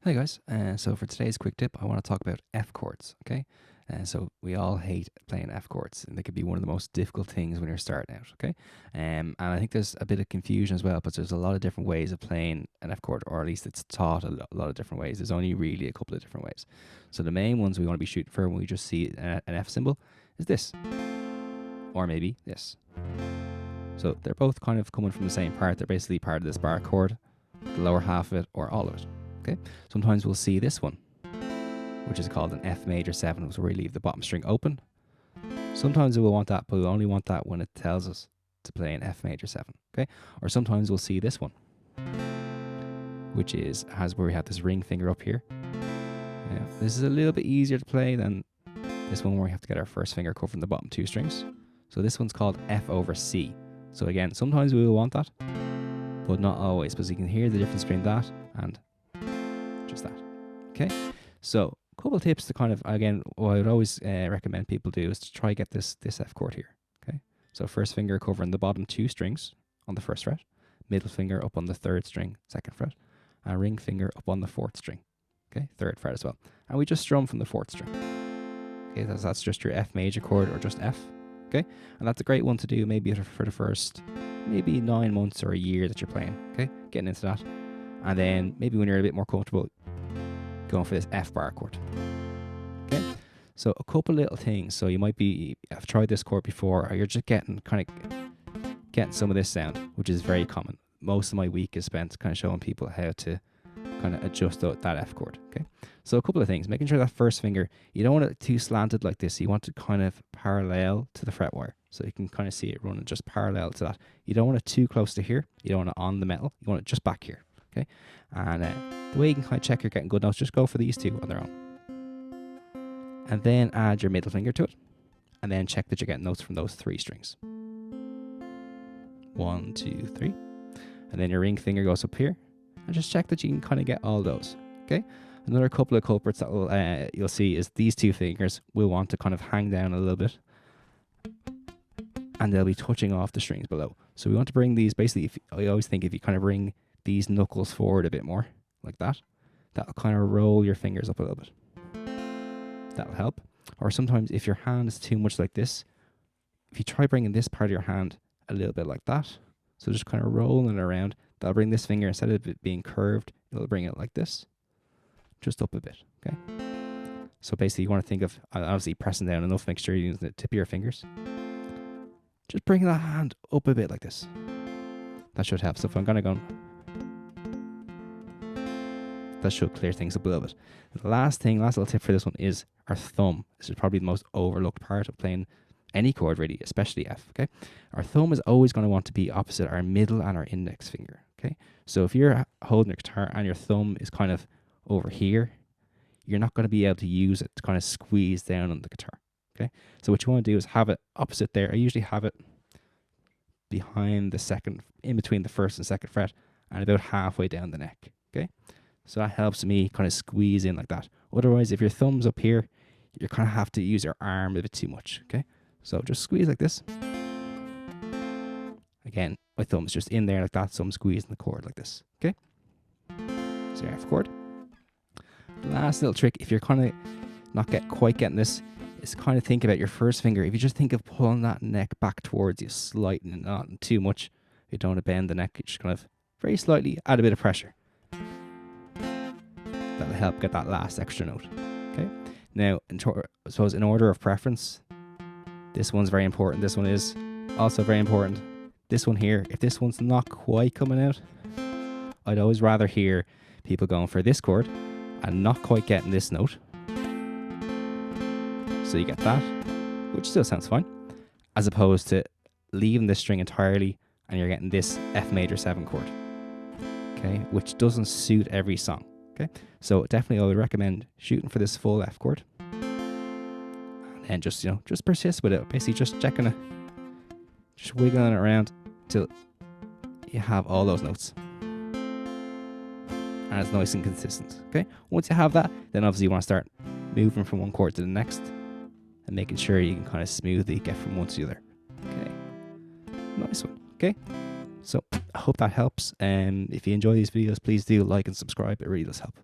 Hey guys, so for today's quick tip, I want to talk about F chords, okay? So we all hate playing F chords, and they can be one of the most difficult things when you're starting out, okay? And I think there's a bit of confusion as well, but there's a lot of different ways of playing an F chord, or at least it's taught a lot of different ways. There's only really a couple of different ways. So the main ones we want to be shooting for when we just see an F symbol is this, or maybe this. So they're both kind of coming from the same part. They're basically part of this bar chord, the lower half of it, or all of it. Okay, sometimes we'll see this one, which is called an F major 7, so we leave the bottom string open. Sometimes we'll want that, but we only want that when it tells us to play an F major 7. Okay, or sometimes we'll see this one, which has where we have this ring finger up here. Now, this is a little bit easier to play than this one where we have to get our first finger covering the bottom 2 strings. So this one's called F over C. So again, sometimes we will want that, but not always, because you can hear the difference between that and just that. Okay, so a couple of tips to kind of, again, what I would always recommend people do is to try get this F chord here. Okay, so first finger covering the bottom 2 strings on the 1st fret, middle finger up on the 3rd string, 2nd fret, and ring finger up on the 4th string. Okay, 3rd fret as well, and we just strum from the 4th string. Okay, that's just your F major chord, or just F. Okay, and that's a great one to do maybe for the first maybe 9 months or a year that you're playing. Okay, getting into that, and then maybe when you're a bit more comfortable, going for this F bar chord. Okay, so a couple little things. So you might be, I've tried this chord before, or you're just getting some of this sound, which is very common. Most of my week is spent kind of showing people how to kind of adjust that F chord. Okay, so a couple of things: making sure that first finger, you don't want it too slanted like this. You want it kind of parallel to the fret wire, so you can kind of see it running just parallel to that. You don't want it too close to here. You don't want it on the metal. You want it just back here. Okay, and the way you can kind of check you're getting good notes, just go for these 2 on their own, and then add your middle finger to it, and then check that you're getting notes from those 3 strings. 1, 2, 3, and then your ring finger goes up here, and just check that you can kind of get all those. Okay, another couple of culprits that will you'll see is these 2 fingers will want to kind of hang down a little bit, and they'll be touching off the strings below. So we want to bring these, basically, I always think if you kind of bring these knuckles forward a bit more, like that, that'll kind of roll your fingers up a little bit. That'll help. Or sometimes if your hand is too much like this, if you try bringing this part of your hand a little bit like that, so just kind of rolling it around, that'll bring this finger, instead of it being curved, it'll bring it like this, just up a bit. Okay, so basically you want to think of, obviously, pressing down enough, make sure you're using the tip of your fingers, just bringing that hand up a bit like this. That should help. So if I'm going to go, that should clear things up a little bit. The last little tip for this one is our thumb. This is probably the most overlooked part of playing any chord, really, especially F. Okay, our thumb is always going to want to be opposite our middle and our index finger. Okay, so if you're holding a guitar and your thumb is kind of over here, you're not going to be able to use it to kind of squeeze down on the guitar. Okay, so what you want to do is have it opposite there. I usually have it behind the 2nd, in between the 1st and 2nd fret, and about halfway down the neck. Okay, so that helps me kind of squeeze in like that. Otherwise, if your thumb's up here, you kind of have to use your arm a bit too much. Okay, so just squeeze like this. Again, my thumb's just in there like that, so I'm squeezing the chord like this. Okay, so your F chord. Last little trick, if you're kind of not quite getting this, is kind of think about your first finger. If you just think of pulling that neck back towards you slightly, not too much, you don't want to bend the neck, you just kind of very slightly add a bit of pressure. That'll help get that last extra note. Okay, now I suppose in order of preference, this one's very important. This one is also very important. This one here, if this one's not quite coming out, I'd always rather hear people going for this chord and not quite getting this note. So you get that, which still sounds fine, as opposed to leaving this string entirely and you're getting this F major 7 chord. Okay, which doesn't suit every song. Okay, so definitely I would recommend shooting for this full F chord, and then just persist with it. Basically, just checking it, just wiggling it around till you have all those notes, and it's nice and consistent. Okay, once you have that, then obviously you want to start moving from one chord to the next, and making sure you can kind of smoothly get from one to the other. Okay, nice one. Okay, so I hope that helps. If you enjoy these videos, please do like and subscribe. It really does help.